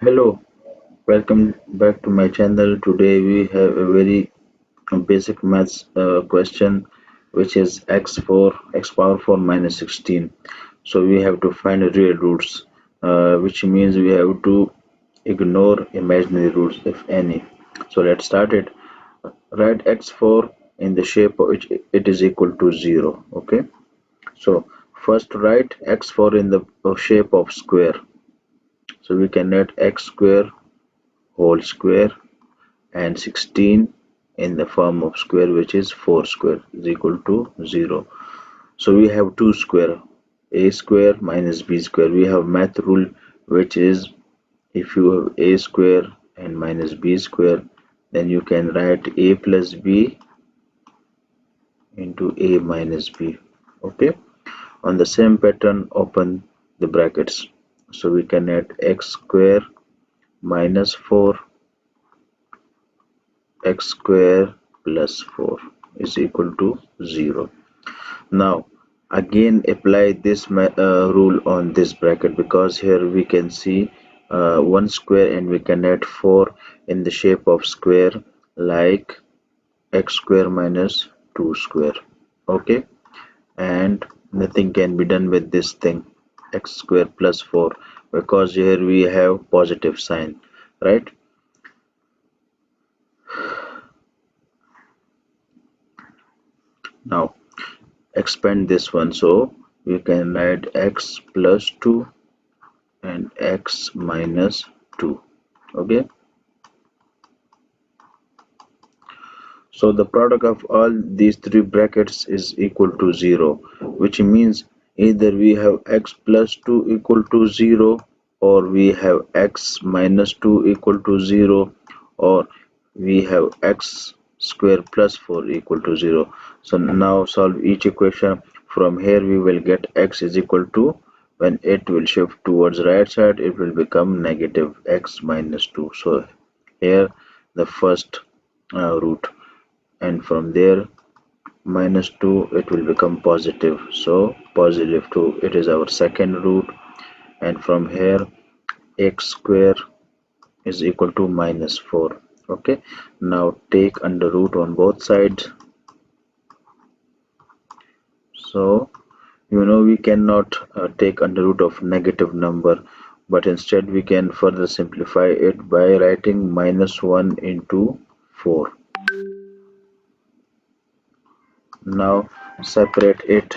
Hello, welcome back to my channel. Today we have a very basic maths question, which is x power 4 minus 16. So we have to find real roots, which means we have to ignore imaginary roots if any. So let's start it. Write x4 in the shape of which it is equal to 0. Okay. So first write x4 in the shape of square. So we can write x square whole square and 16 in the form of square, which is 4 square is equal to 0. So we have two square, a square minus b square. We have math rule, which is if you have a square and minus b square, then you can write a plus b into a minus b. Okay. On the same pattern, open the brackets. So we can add x square minus 4 x square plus 4 is equal to 0. Now again apply this rule on this bracket, because here we can see one square and we can add 4 in the shape of square, like x square minus 2 square. Okay, and nothing can be done with this thing x square plus 4, because here we have positive sign, right? Now expand this one, so we can write x plus 2 and x minus 2. Okay, so the product of all these three brackets is equal to 0, which means either we have x plus 2 equal to 0, or we have x minus 2 equal to 0, or we have x square plus 4 equal to 0. So now solve each equation. From here we will get x is equal to, when it will shift towards right side, it will become negative x minus 2. So here the first root, and from there minus 2 it will become positive, so positive 2, it is our second root. And from here x square is equal to minus 4. Okay, now take under root on both sides. So we cannot take under root of negative number, but instead we can further simplify it by writing minus 1 into 4. Now separate it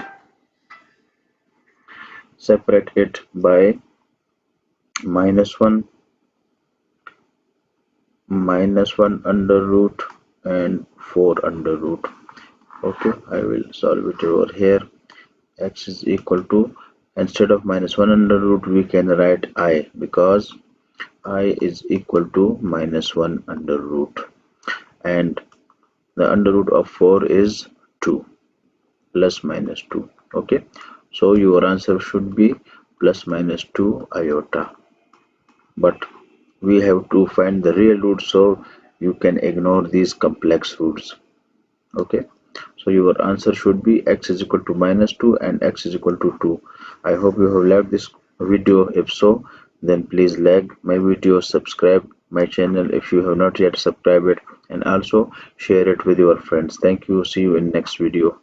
by minus 1 under root and 4 under root. Okay, I will solve it over here. X is equal to, instead of minus 1 under root, we can write I, because I is equal to minus 1 under root, and the under root of 4 is 2, plus minus 2. Okay, so your answer should be plus minus 2 iota, but we have to find the real root, so you can ignore these complex roots. Okay, so your answer should be x is equal to minus 2 and x is equal to 2. I hope you have liked this video. If so, then please like my video, subscribe my channel if you have not yet subscribed it, and also share it with your friends. Thank you. See you in next video.